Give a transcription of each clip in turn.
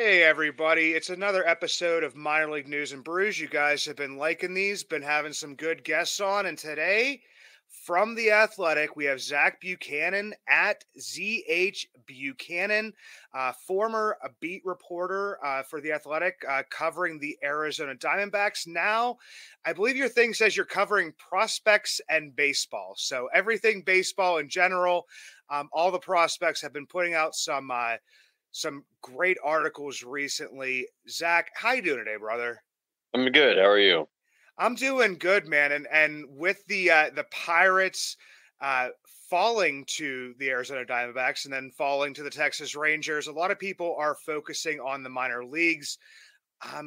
Hey everybody, it's another episode of Minor League News and Brews. You guys have been liking these, been having some good guests on, and today from The Athletic, we have Zach Buchanan at ZH Buchanan, former beat reporter for The Athletic, covering the Arizona Diamondbacks. Now, I believe your thing says you're covering prospects and baseball. So everything baseball in general, all the prospects have been putting out some great articles recently. Zach, how you doing today, brother? I'm good. How are you? I'm doing good, man. And with the Pirates falling to the Arizona Diamondbacks and then falling to the Texas Rangers, a lot of people are focusing on the minor leagues.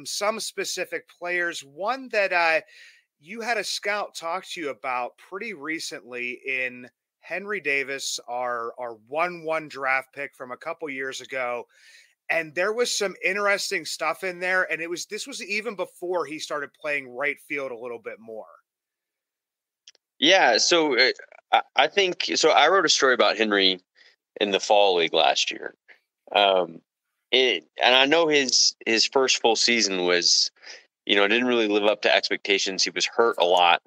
Some specific players. One that you had a scout talk to you about pretty recently in Henry Davis, our 1-1 draft pick from a couple years ago. And there was some interesting stuff in there. And this was even before he started playing right field a little bit more. Yeah. I think so. I wrote a story about Henry in the fall league last year. And I know his first full season was, didn't really live up to expectations. He was hurt a lot,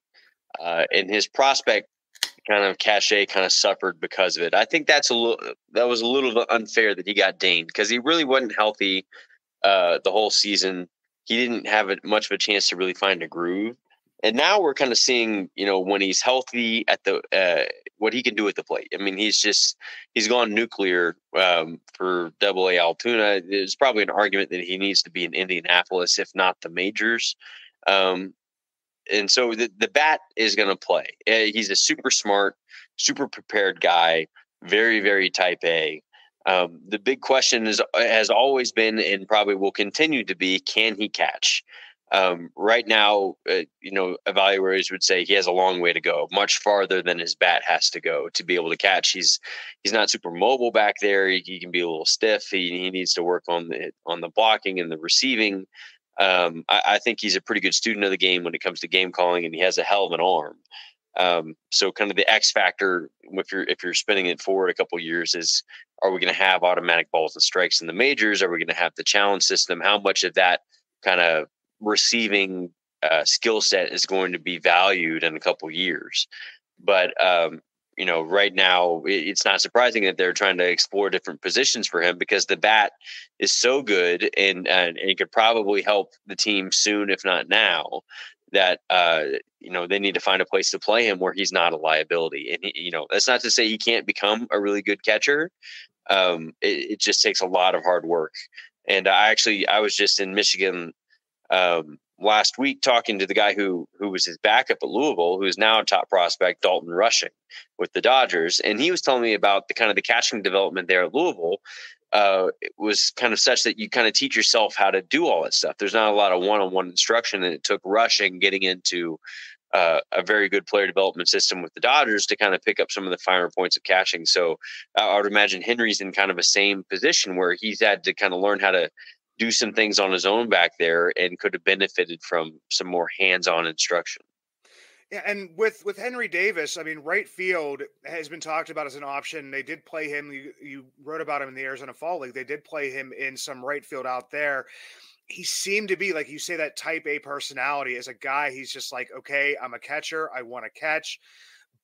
and his prospect kind of cachet kind of suffered because of it. I think that was a little unfair that he got dinged because he really wasn't healthy the whole season. He didn't have much of a chance to really find a groove. And now we're kind of seeing, when he's healthy at the what he can do at the plate. I mean, he's gone nuclear for Double-A Altoona. There's probably an argument that he needs to be in Indianapolis, if not the majors. And so the bat is going to play. He's a super smart, super prepared guy, very, very type A. The big question has always been and probably will continue to be, can he catch? Right now, evaluators would say he has a long way to go, much farther than his bat has to go to be able to catch. He's not super mobile back there. He can be a little stiff. He needs to work on the blocking and the receiving. I think he's a pretty good student of the game when it comes to game calling, and he has a hell of an arm. So kind of the X factor, if you're spinning it forward a couple of years, is are we going to have automatic balls and strikes in the majors? Are we going to have the challenge system? How much of that kind of receiving skill set is going to be valued in a couple of years? But right now it's not surprising that they're trying to explore different positions for him because the bat is so good and it could probably help the team soon, if not now, that they need to find a place to play him where he's not a liability. And that's not to say he can't become a really good catcher. It just takes a lot of hard work. And I was just in Michigan last week talking to the guy who was his backup at Louisville, who is now a top prospect, Dalton Rushing, with the Dodgers. And he was telling me about the catching development there at Louisville. It was kind of such that you kind of teach yourself how to do all that stuff. There's not a lot of one-on-one instruction, and it took Rushing getting into a very good player development system with the Dodgers to kind of pick up some of the finer points of catching. So I would imagine Henry's in kind of a same position where he's had to kind of learn how to do some things on his own back there and could have benefited from some more hands-on instruction. Yeah, and with Henry Davis, I mean, right field has been talked about as an option. They did play him. You wrote about him in the Arizona Fall League. They did play him in some right field out there. He seemed to be, like you say, that type A personality as a guy. He's just like, okay, I'm a catcher. I want to catch.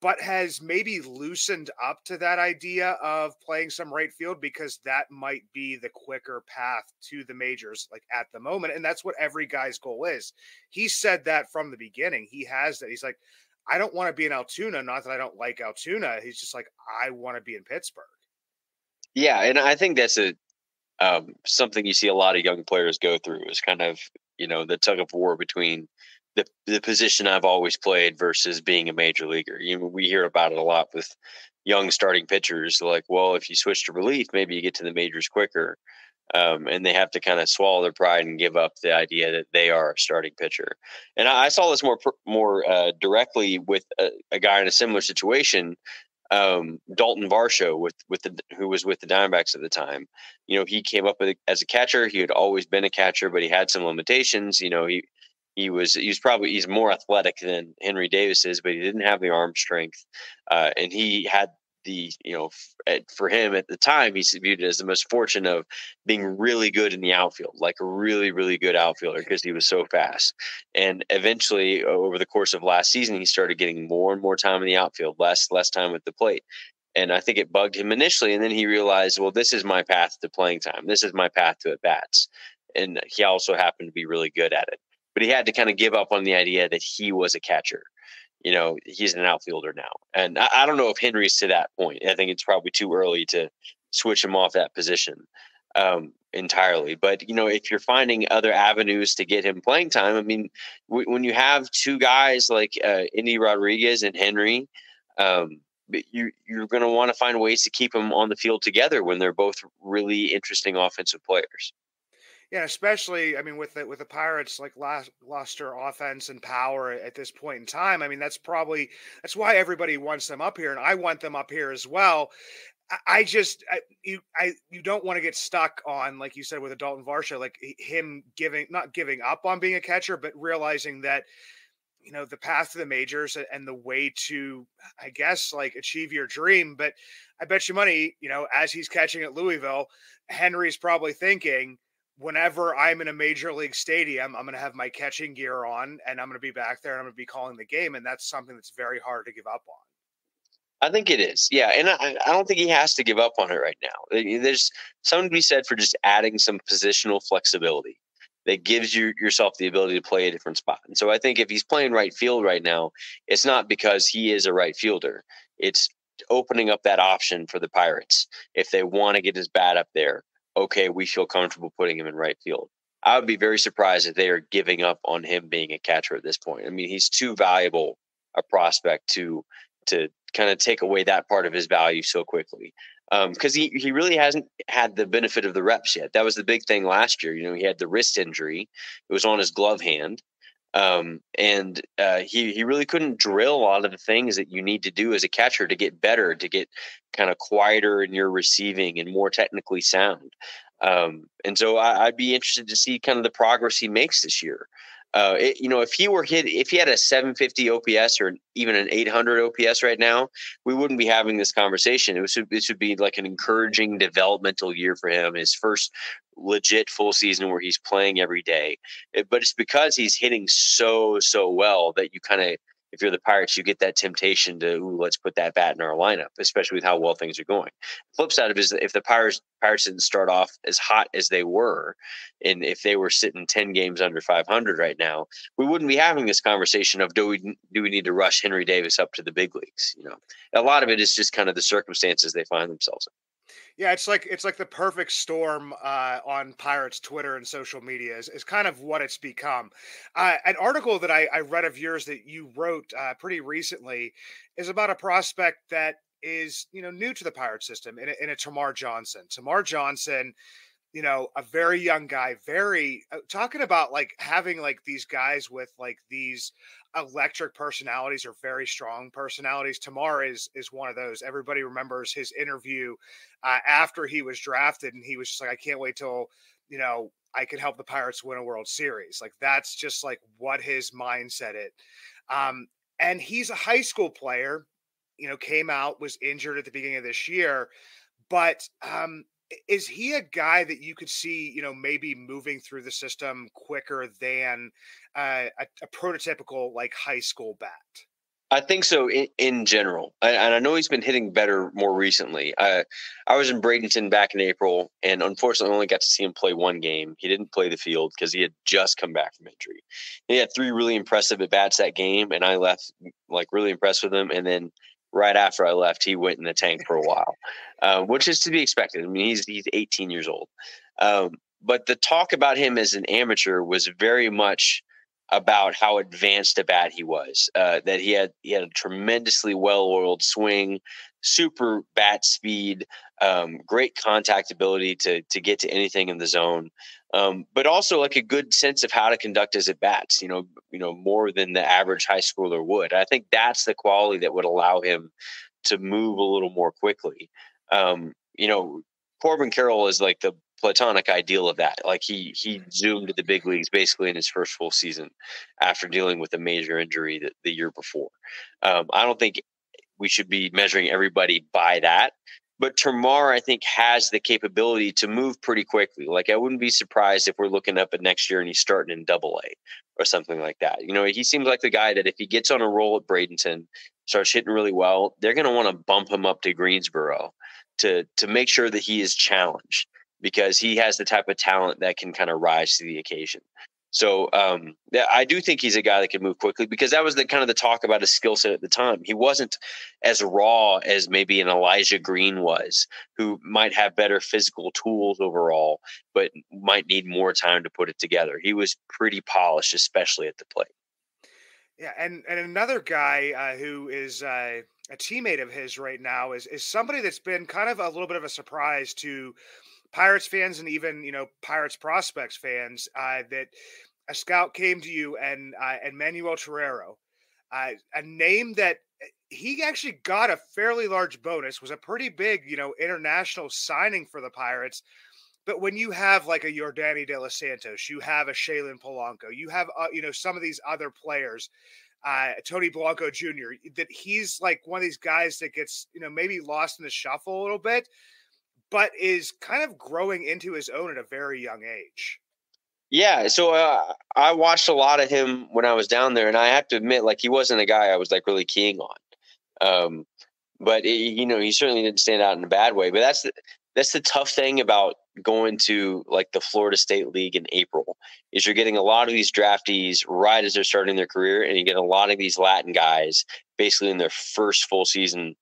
But has maybe loosened up to that idea of playing some right field because that might be the quicker path to the majors, like at the moment. And that's what every guy's goal is. He said that from the beginning. He has that. He's like, I don't want to be in Altoona. Not that I don't like Altoona. He's just like, I want to be in Pittsburgh. Yeah, and I think that's something you see a lot of young players go through is kind of, the tug of war between the position I've always played versus being a major leaguer. We hear about it a lot with young starting pitchers. Like, well, if you switch to relief, maybe you get to the majors quicker. And they have to kind of swallow their pride and give up the idea that they are a starting pitcher. And I saw this more directly with a guy in a similar situation, Dalton Varsho, who was with the Diamondbacks at the time. He came up as a catcher. He had always been a catcher, but he had some limitations. He's more athletic than Henry Davis is, but he didn't have the arm strength. And he had for him at the time, he's viewed it as the most fortune of being really good in the outfield, like a really, really good outfielder because he was so fast. And eventually, over the course of last season, he started getting more and more time in the outfield, less time at the plate. And I think it bugged him initially. And then he realized, well, this is my path to playing time. This is my path to at bats. And he also happened to be really good at it. But he had to kind of give up on the idea that he was a catcher. He's an outfielder now. And I don't know if Henry's to that point. I think it's probably too early to switch him off that position entirely. But, if you're finding other avenues to get him playing time, I mean, when you have two guys like Indy Rodriguez and Henry, you're going to want to find ways to keep them on the field together when they're both really interesting offensive players. Yeah, especially, I mean, with the Pirates, like lost their offense and power at this point in time. I mean, that's why everybody wants them up here, and I want them up here as well. You don't want to get stuck on, like you said, with a Dalton Varsho, like him not giving up on being a catcher, but realizing that, the path to the majors and the way to, I guess, like achieve your dream. But I bet you money, as he's catching at Louisville, Henry's probably thinking, whenever I'm in a major league stadium, I'm going to have my catching gear on and I'm going to be back there and I'm going to be calling the game. And that's something that's very hard to give up on. I think it is. Yeah. And I don't think he has to give up on it right now. There's something to be said for just adding some positional flexibility that gives yourself the ability to play a different spot. And so I think if he's playing right field right now, it's not because he is a right fielder. It's opening up that option for the Pirates. If they want to get his bat up there, okay, we feel comfortable putting him in right field. I would be very surprised if they are giving up on him being a catcher at this point. I mean, he's too valuable a prospect to kind of take away that part of his value so quickly. Because he really hasn't had the benefit of the reps yet. That was the big thing last year. He had the wrist injury. It was on his glove hand. And he really couldn't drill a lot of the things that you need to do as a catcher to get better, to get kind of quieter in your receiving and more technically sound. And so I'd be interested to see kind of the progress he makes this year. If he had a 750 OPS or even an 800 OPS right now, we wouldn't be having this conversation. It should be like an encouraging developmental year for him. His first legit full season where he's playing every day. But it's because he's hitting so well that you kind of, if you're the Pirates, you get that temptation to, let's put that bat in our lineup, especially with how well things are going. The flip side of it is if the Pirates didn't start off as hot as they were, and if they were sitting 10 games under 500 right now, we wouldn't be having this conversation of do we need to rush Henry Davis up to the big leagues? A lot of it is just kind of the circumstances they find themselves in. Yeah, it's like the perfect storm on Pirates Twitter and social media is kind of what it's become. An article that I read of yours that you wrote pretty recently is about a prospect that is new to the Pirate system in a Termarr Johnson. Termarr Johnson, a very young guy, very talking about like having like these guys with like these electric personalities or very strong personalities. Termarr is one of those. Everybody remembers his interview after he was drafted, and he was just like, I can't wait till, I can help the Pirates win a World Series. Like that's just like what his mindset is. And he's a high school player, came out, was injured at the beginning of this year, but is he a guy that you could see, maybe moving through the system quicker than a prototypical like high school bat? I think so in general. And I know he's been hitting better more recently. I was in Bradenton back in April, and unfortunately only got to see him play one game. He didn't play the field because he had just come back from injury. He had 3 really impressive at-bats that game, and I left like really impressed with him. And then right after I left, he went in the tank for a while, which is to be expected. I mean, he's 18 years old. But the talk about him as an amateur was very much about how advanced a bat he was, that he had a tremendously well-oiled swing, super bat speed, great contact ability to get to anything in the zone, but also like a good sense of how to conduct his at-bats, more than the average high schooler would. I think that's the quality that would allow him to move a little more quickly. Corbin Carroll is like the platonic ideal of that. Like he zoomed to the big leagues basically in his first full season after dealing with a major injury the year before. I don't think we should be measuring everybody by that. But Termarr, I think, has the capability to move pretty quickly. Like, I wouldn't be surprised if we're looking up at next year and he's starting in Double-A or something like that. He seems like the guy that if he gets on a roll at Bradenton, starts hitting really well, they're going to want to bump him up to Greensboro to make sure that he is challenged, because he has the type of talent that can kind of rise to the occasion. So I do think he's a guy that can move quickly, because that was the kind of the talk about his skill set at the time. He wasn't as raw as maybe an Elijah Green was, who might have better physical tools overall, but might need more time to put it together. He was pretty polished, especially at the plate. Yeah, and another guy who is a teammate of his right now is somebody that's been kind of a little bit of a surprise to Pirates fans and even Pirates prospects fans, that a scout came to you and Enmanuel Terrero, a name that he actually got a fairly large bonus, was a pretty big international signing for the Pirates. But when you have like a Yordany De Los Santos, you have a Shaylin Polanco, you have some of these other players, Tony Blanco Jr., that he's like one of these guys that gets maybe lost in the shuffle a little bit, but is kind of growing into his own at a very young age. Yeah, so I watched a lot of him when I was down there, and I have to admit, like, he wasn't a guy I was like really keying on. But he certainly didn't stand out in a bad way. But that's the tough thing about going to like the Florida State League in April, is you're getting a lot of these draftees right as they're starting their career, and you get a lot of these Latin guys basically in their first season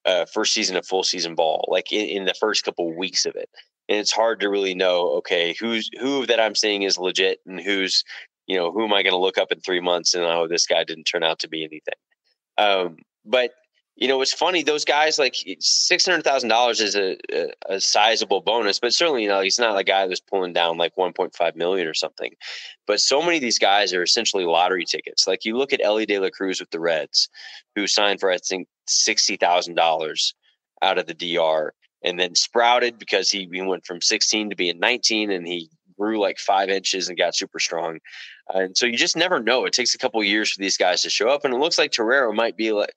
of full season ball, like in the first couple of weeks of it. And it's hard to really know, okay, who that I'm seeing is legit, and who am I going to look up in 3 months and this guy didn't turn out to be anything. But it's funny, those guys, like $600,000 is a sizable bonus, but certainly he's not a guy that's pulling down like 1.5 million or something. But so many of these guys are essentially lottery tickets. Like, you look at Elly De La Cruz with the Reds, who signed for I think $60,000 out of the DR, and then sprouted because he went from 16 to being 19, and he grew like 5 inches and got super strong. And so you just never know. It takes a couple of years for these guys to show up. And it looks like Terrero might be like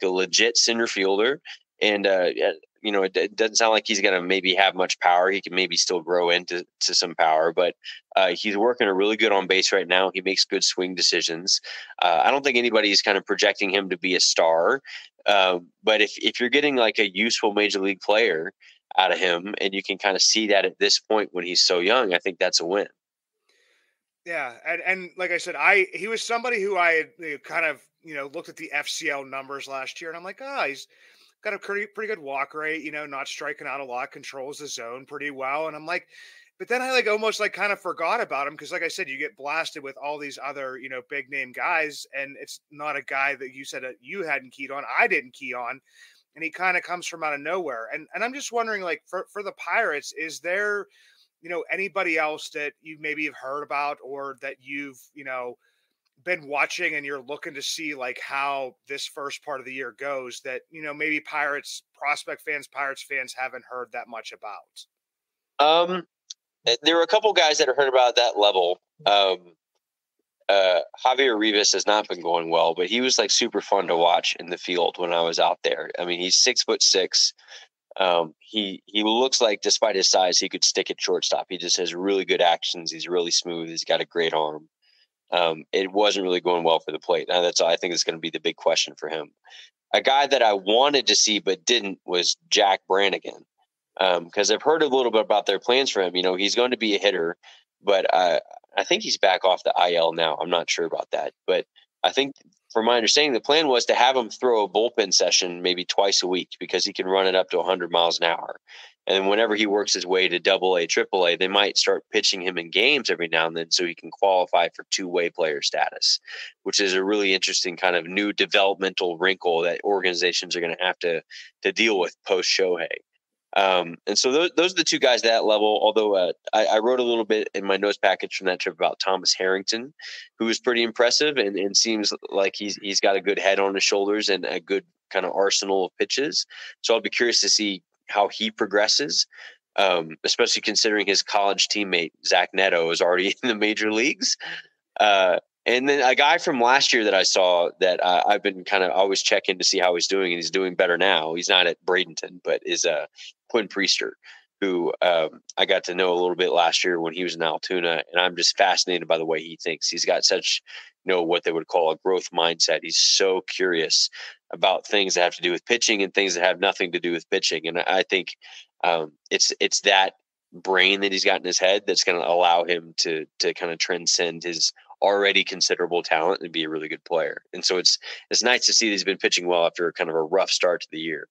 a legit center fielder. And, it doesn't sound like he's going to maybe have much power. He can maybe still grow into some power, but he's working really good on base right now. He makes good swing decisions. I don't think anybody's kind of projecting him to be a star. But if you're getting like a useful major league player out of him, and you can kind of see that at this point when he's so young, I think that's a win. Yeah, and like I said, he was somebody who I had kind of looked at the FCL numbers last year, and I'm like, he's got a pretty good walk rate, not striking out a lot, controls the zone pretty well, and I'm like, but then I like almost like kind of forgot about him, because like I said, you get blasted with all these other big name guys, and it's not a guy that you said that you hadn't keyed on, I didn't key on, and he kind of comes from out of nowhere, and I'm just wondering, like, for the Pirates, is there anybody else that you maybe have heard about, or that you've, been watching and you're looking to see like how this first part of the year goes that, maybe Pirates fans haven't heard that much about? There were a couple guys that I heard about at that level. Javier Rivas has not been going well, but he was like super fun to watch in the field when I was out there. I mean, he's 6'6". He looks like, despite his size, he could stick at shortstop. He just has really good actions. He's really smooth. He's got a great arm. It wasn't really going well for the plate. Now I think it's going to be the big question for him. A guy that I wanted to see but didn't was Jack Brannigan, because I've heard a little bit about their plans for him. He's going to be a hitter, but I think he's back off the IL now. I'm not sure about that, but I think, from my understanding, the plan was to have him throw a bullpen session maybe twice a week, because he can run it up to 100 miles an hour. And whenever he works his way to Double-A, Triple-A, they might start pitching him in games every now and then so he can qualify for two-way player status, which is a really interesting kind of new developmental wrinkle that organizations are going to have to deal with post-Shohei. And so those are the two guys at that level, although I wrote a little bit in my notes package from that trip about Thomas Harrington, who is pretty impressive and seems like he's got a good head on his shoulders and a good kind of arsenal of pitches. So I'll be curious to see how he progresses, especially considering his college teammate, Zach Neto, is already in the major leagues. And then a guy from last year that I saw that I've been kind of always checking to see how he's doing, and he's doing better now. He's not at Bradenton, but is Quinn Priester, who I got to know a little bit last year when he was in Altoona, and I'm just fascinated by the way he thinks. He's got such, what they would call a growth mindset. He's so curious about things that have to do with pitching and things that have nothing to do with pitching. And I think it's that brain that he's got in his head that's going to allow him to kind of transcend his already considerable talent and be a really good player. And so it's nice to see that he's been pitching well after kind of a rough start to the year.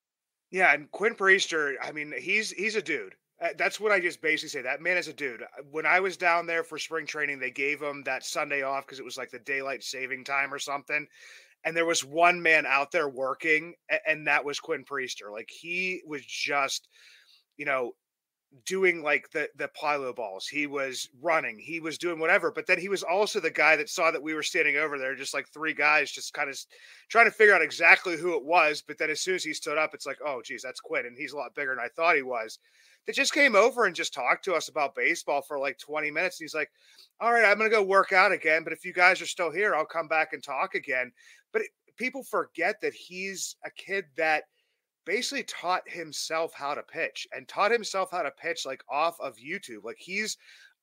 Yeah, and Quinn Priester, I mean, he's a dude. That's what I just basically say. That man is a dude. When I was down there for spring training, they gave him that Sunday off because it was like the daylight saving time or something. And there was one man out there working, and that was Quinn Priester. Like, he was just, doing like the plyo balls. He was running, he was doing whatever, but then he was also the guy that saw that we were standing over there, just like three guys just kind of trying to figure out exactly who it was. But then as soon as he stood up, it's like, oh geez, that's Quinn, and he's a lot bigger than I thought he was. That just came over and just talked to us about baseball for like 20 minutes. And he's like, all right, I'm gonna go work out again, but if you guys are still here, I'll come back and talk again. But people forget that he's a kid that basically taught himself how to pitch like off of YouTube. Like, he's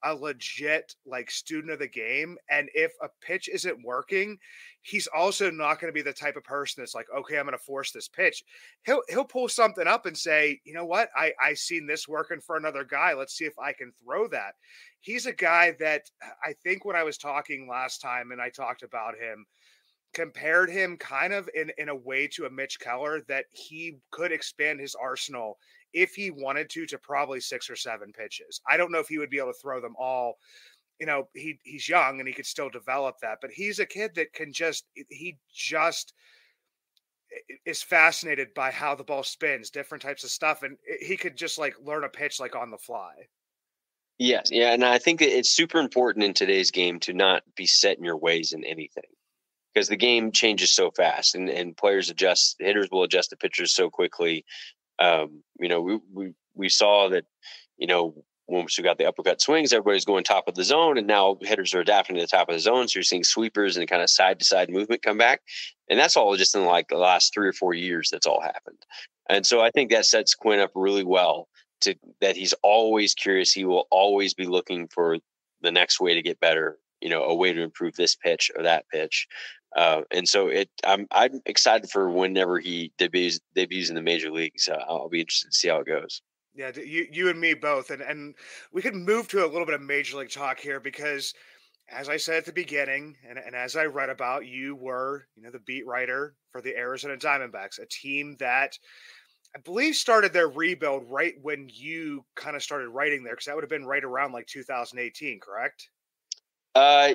a legit like student of the game. And if a pitch isn't working, he's also not going to be the type of person that's like, okay, I'm going to force this pitch. He'll pull something up and say, you know what? I seen this working for another guy. Let's see if I can throw that. He's a guy that I think when I was talking last time and I talked about him, compared him kind of in a way to a Mitch Keller, that he could expand his arsenal if he wanted to probably 6 or 7 pitches. I don't know if he would be able to throw them all. He's young and he could still develop that, but he's a kid that he just is fascinated by how the ball spins, different types of stuff. And he could just like learn a pitch like on the fly. Yes. Yeah. And I think that it's super important in today's game to not be set in your ways in anything, because the game changes so fast, and players adjust, hitters will adjust to pitchers so quickly. We saw that, once we got the uppercut swings, everybody's going top of the zone, and now hitters are adapting to the top of the zone. So you're seeing sweepers and kind of side to side movement come back. And that's all just in like the last 3 or 4 years that's all happened. And so I think that sets Quinn up really well that he's always curious. He will always be looking for the next way to get better, a way to improve this pitch or that pitch. And so I'm excited for whenever he debuts in the major leagues. I'll be interested to see how it goes. Yeah, you and me both. And we could move to a little bit of major league talk here because, as I said at the beginning, and as I read about, you were, the beat writer for the Arizona Diamondbacks, a team that I believe started their rebuild right when you kind of started writing there, because that would have been right around like 2018, correct?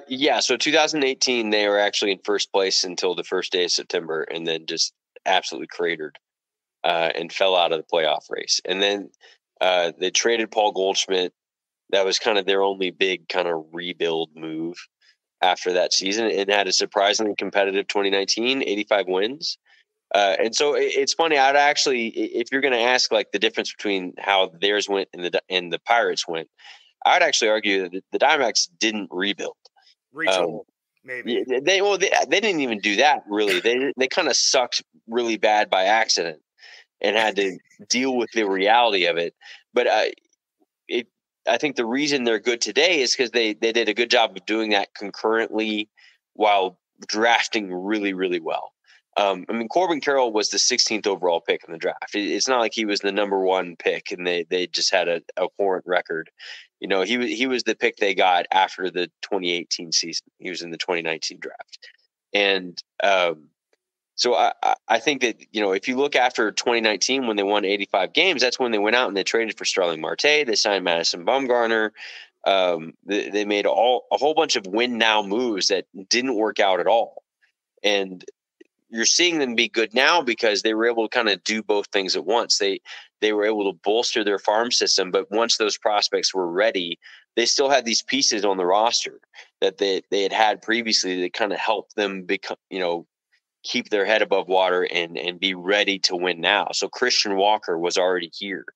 Yeah. So 2018, they were actually in first place until the first day of September, and then just absolutely cratered and fell out of the playoff race. And then they traded Paul Goldschmidt. That was kind of their only big kind of rebuild move after that season. It had a surprisingly competitive 2019, 85 wins. And so it's funny. I'd actually, if you're going to ask like the difference between how theirs went and the Pirates went, I would actually argue that the Diamondbacks didn't rebuild. Retool, maybe. They didn't even do that really. They kind of sucked really bad by accident and had to deal with the reality of it. But I think the reason they're good today is because they did a good job of doing that concurrently while drafting really, really well. Corbin Carroll was the 16th overall pick in the draft. It's not like he was the number 1 pick and they just had a abhorrent record. He was the pick they got after the 2018 season. He was in the 2019 draft. And so I think that, if you look after 2019 when they won 85 games, that's when they went out and they traded for Starling Marte. They signed Madison Bumgarner. They made a whole bunch of win now moves that didn't work out at all. And you're seeing them be good now because they were able to kind of do both things at once. They were able to bolster their farm system, but once those prospects were ready, they still had these pieces on the roster that they had previously that kind of helped them become, keep their head above water and be ready to win now. So Christian Walker was already here.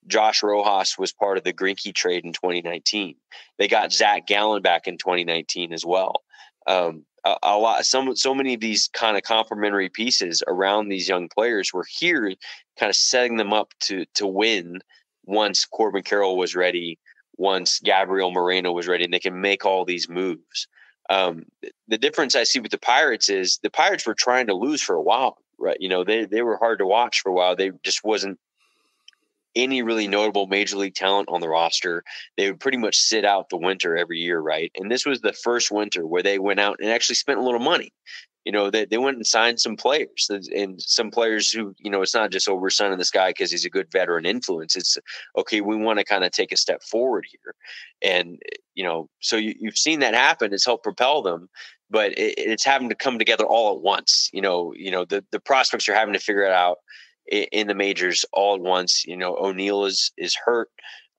Josh Rojas was part of the Greinke trade in 2019. They got Zach Gallen back in 2019 as well. So many of these kind of complementary pieces around these young players were here, kind of setting them up to win once Corbin Carroll was ready, once Gabriel Moreno was ready, and they can make all these moves. The difference I see with the Pirates is the Pirates were trying to lose for a while, right? They were hard to watch for a while. They just wasn't any really notable major league talent on the roster. They would pretty much sit out the winter every year, right? And this was the first winter where they went out and actually spent a little money. They went and signed some players, and some players who, it's not just, we're signing this guy because he's a good veteran influence. It's, okay, we want to kind of take a step forward here. And, so you've seen that happen. It's helped propel them, but it's having to come together all at once. The prospects are having to figure it out in the majors all at once. O'Neill is hurt.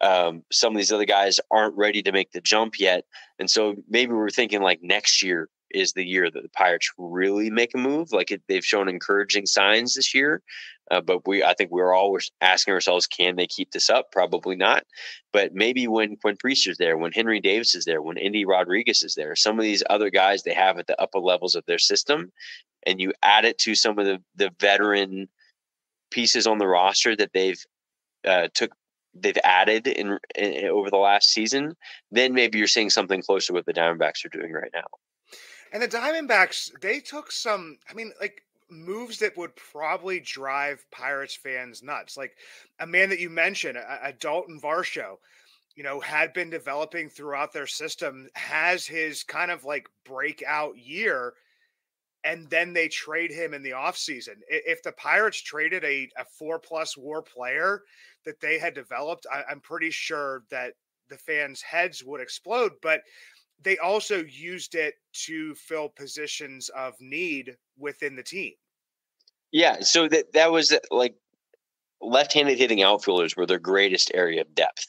Some of these other guys aren't ready to make the jump yet. And so maybe we're thinking like next year is the year that the Pirates really make a move. They've shown encouraging signs this year. But I think we're always asking ourselves, can they keep this up? Probably not. But maybe when Priester's there, when Henry Davis is there, when Indy Rodriguez is there, some of these other guys they have at the upper levels of their system, and you add it to some of the veteran pieces on the roster that they've added in over the last season, then maybe you're seeing something close to what the Diamondbacks are doing right now. And the Diamondbacks, they took some, moves that would probably drive Pirates fans nuts. Like a man that you mentioned, a Dalton Varsho, had been developing throughout their system, has his kind of like breakout year, and then they trade him in the offseason. If the Pirates traded a 4+ WAR player that they had developed, I'm pretty sure that the fans' heads would explode. But they also used it to fill positions of need within the team. Yeah, so that was like left-handed hitting outfielders were their greatest area of depth.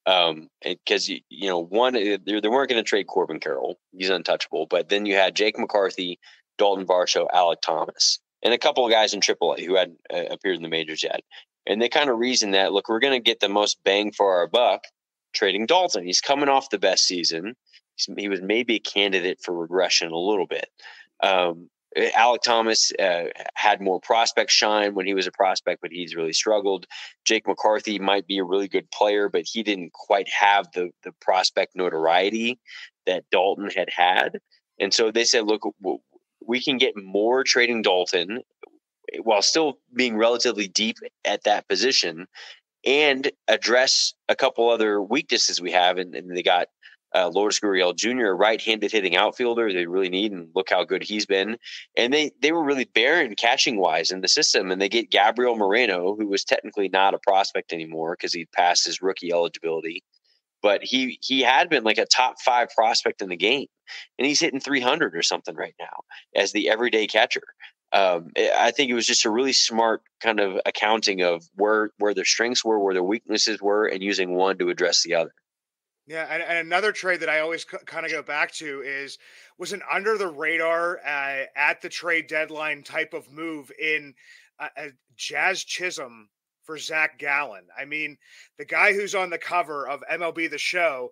Because one, they weren't going to trade Corbin Carroll; he's untouchable. But then you had Jake McCarthy, Dalton Varsho, Alec Thomas, and a couple of guys in AAA who hadn't appeared in the majors yet. And they kind of reasoned that, look, we're going to get the most bang for our buck trading Dalton. He's coming off the best season. He was maybe a candidate for regression a little bit. Alec Thomas had more prospect shine when he was a prospect, but he's really struggled. Jake McCarthy might be a really good player, but he didn't quite have the prospect notoriety that Dalton had. And so they said, look, we can get more trading Dalton while still being relatively deep at that position and address a couple other weaknesses we have. And they got Lourdes Gurriel Jr., a right-handed hitting outfielder they really need, and look how good he's been. And they were really barren catching-wise in the system, and they get Gabriel Moreno, who was technically not a prospect anymore because he passed his rookie eligibility. But he had been like a top 5 prospect in the game, and he's hitting 300 or something right now as the everyday catcher. I think it was just a really smart kind of accounting of where their strengths were, where their weaknesses were, and using one to address the other. Yeah, and another trade that I always kind of go back to was an under the radar at the trade deadline type of move in Jazz Chisholm for Zach Gallen. I mean, the guy who's on the cover of MLB The Show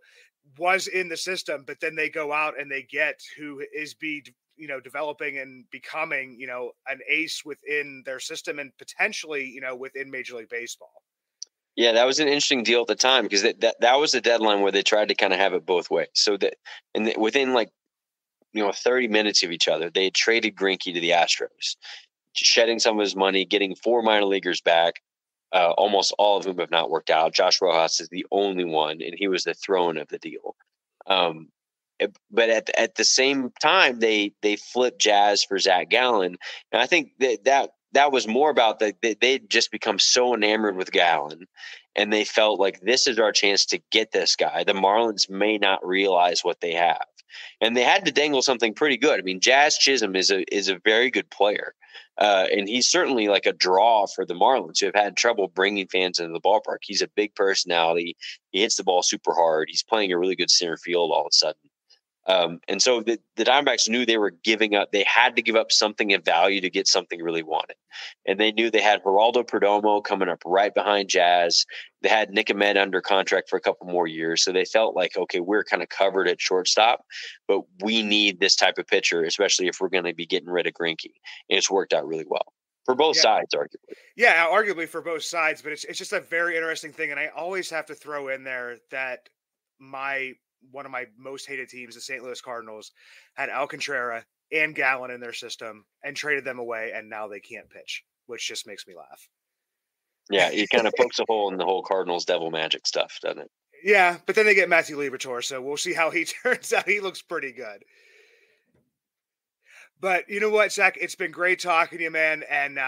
was in the system, but then they go out and they get who is developing and becoming, an ace within their system and potentially, within Major League Baseball. Yeah, that was an interesting deal at the time because that was the deadline where they tried to kind of have it both ways. So within 30 minutes of each other, they had traded Greinke to the Astros, shedding some of his money, getting 4 minor leaguers back, almost all of whom have not worked out. Josh Rojas is the only one, and he was the throw-in of the deal. But at the same time, they flipped Jazz for Zach Gallen, and I think that was more about that they'd just become so enamored with Gallen, and they felt like this is our chance to get this guy. The Marlins may not realize what they have, and they had to dangle something pretty good. I mean, Jazz Chisholm is a very good player, and he's certainly like a draw for the Marlins, who have had trouble bringing fans into the ballpark. He's a big personality. He hits the ball super hard. He's playing a really good center field all of a sudden. And so the Diamondbacks knew they were giving up. They had to give up something of value to get something they really wanted. And they knew they had Geraldo Perdomo coming up right behind Jazz. They had Nick Ahmed under contract for a couple more years. So they felt like, okay, we're kind of covered at shortstop, but we need this type of pitcher, especially if we're going to be getting rid of Greinke. And it's worked out really well for both sides, arguably. Yeah, arguably for both sides, but it's just a very interesting thing. And I always have to throw in there that one of my most hated teams, the St. Louis Cardinals, had Alcantara and Gallen in their system and traded them away, and now they can't pitch, which just makes me laugh. Yeah, it kind of pokes a hole in the whole Cardinals devil magic stuff, doesn't it? Yeah, but then they get Matthew Liberatore, so we'll see how he turns out. He looks pretty good. But you know what, Zach? It's been great talking to you, man, and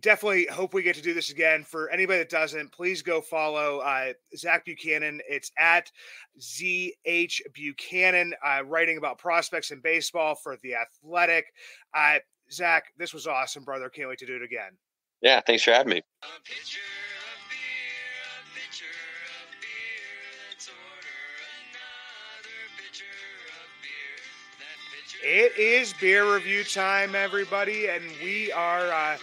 definitely hope we get to do this again. For anybody that doesn't, please go follow Zach Buchanan. It's at ZH Buchanan, writing about prospects in baseball for The Athletic. Zach, this was awesome, brother. Can't wait to do it again. Yeah, thanks for having me. It is beer review time, everybody, and we are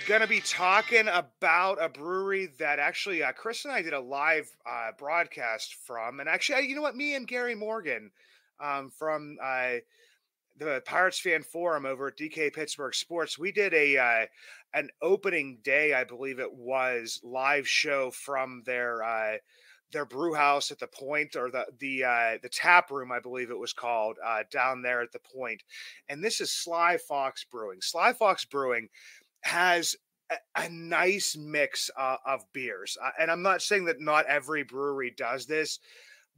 going to be talking about a brewery that actually Chris and I did a live broadcast from. And actually, you know what? Me and Gary Morgan from the Pirates Fan Forum over at DK Pittsburgh Sports, we did an opening day, I believe it was, live show from their brew house at the Point, or the tap room, I believe it was called, down there at the Point. And this is Sly Fox Brewing. Sly Fox Brewing has a nice mix of beers. And I'm not saying that not every brewery does this,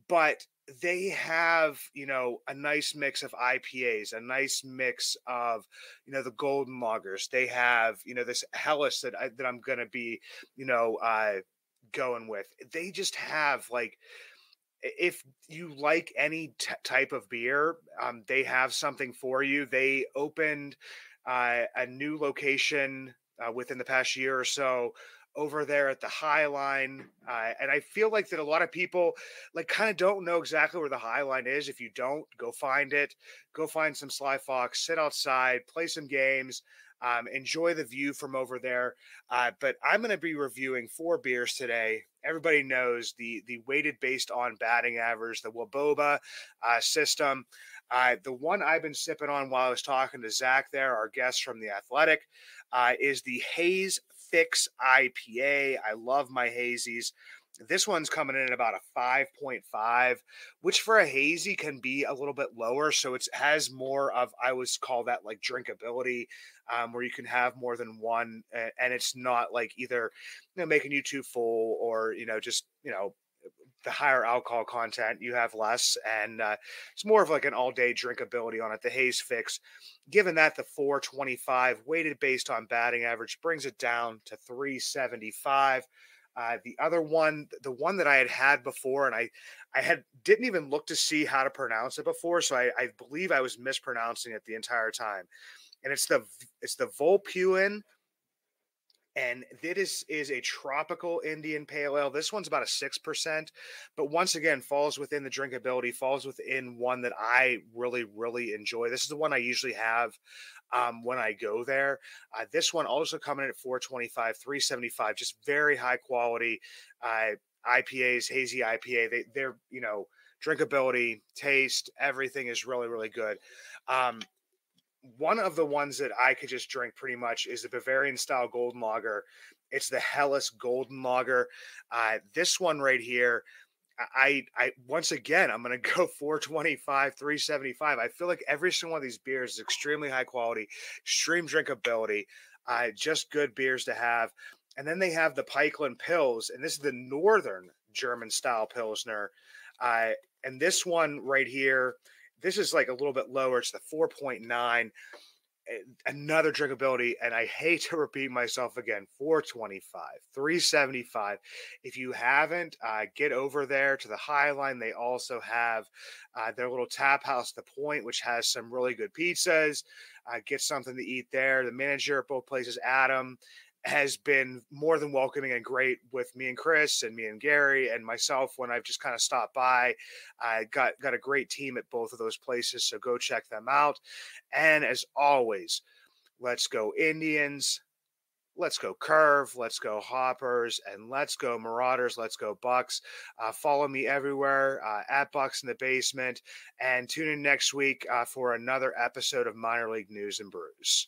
but they have, a nice mix of IPAs, a nice mix of, the golden lagers. They have, this Helles that I'm going to be, going with. They just have, like, if you like any type of beer, they have something for you. They opened a new location within the past year or so over there at the High Line. And I feel like that a lot of people kind of don't know exactly where the High Line is. If you don't, go find it, go find some Sly Fox, sit outside, play some games, enjoy the view from over there. But I'm going to be reviewing 4 beers today. Everybody knows the weighted based on batting average, the Waboba system. The one I've been sipping on while I was talking to Zach there, our guest from The Athletic, is the Haze Fix IPA. I love my hazies. This one's coming in at about a 5.5, which for a hazy can be a little bit lower. So it has more of, I always call that like drinkability, where you can have more than one, and it's not like either, making you too full or, just, the higher alcohol content, you have less, and it's more of like an all-day drinkability on it. The Haze Fix, given that the 425 weighted based on batting average, brings it down to 375. The other one, the one that I had before, and I didn't even look to see how to pronounce it before, so I believe I was mispronouncing it the entire time. And it's the Volpuin. And this is a tropical Indian pale ale. This one's about a 6%, but once again, falls within the drinkability, falls within one that I really, really enjoy. This is the one I usually have when I go there. This one also coming in at 425, 375, just very high quality IPAs, hazy IPA. They're, drinkability, taste, everything is really, really good. One of the ones that I could just drink pretty much is the Bavarian style golden lager. It's the Helles golden lager. This one right here, I once again, I'm going to go 425, 375. I feel like every single one of these beers is extremely high quality, extreme drinkability, just good beers to have. And then they have the Pikeland Pils, and this is the Northern German style Pilsner. And this one right here, this is like a little bit lower. It's the 4.9, another drinkability. And I hate to repeat myself again, 425, 375. If you haven't, get over there to the High Line. They also have their little tap house, The Point, which has some really good pizzas. Get something to eat there. The manager at both places, Adam, has been more than welcoming and great with me and Chris and me and Gary and myself when I've just kind of stopped by. I got a great team at both of those places, so go check them out. And as always, let's go Indians. Let's go Curve. Let's go Hoppers. And let's go Marauders. Let's go Bucs. Follow me everywhere at Bucs in the Basement. And tune in next week for another episode of Minor League News and Brews.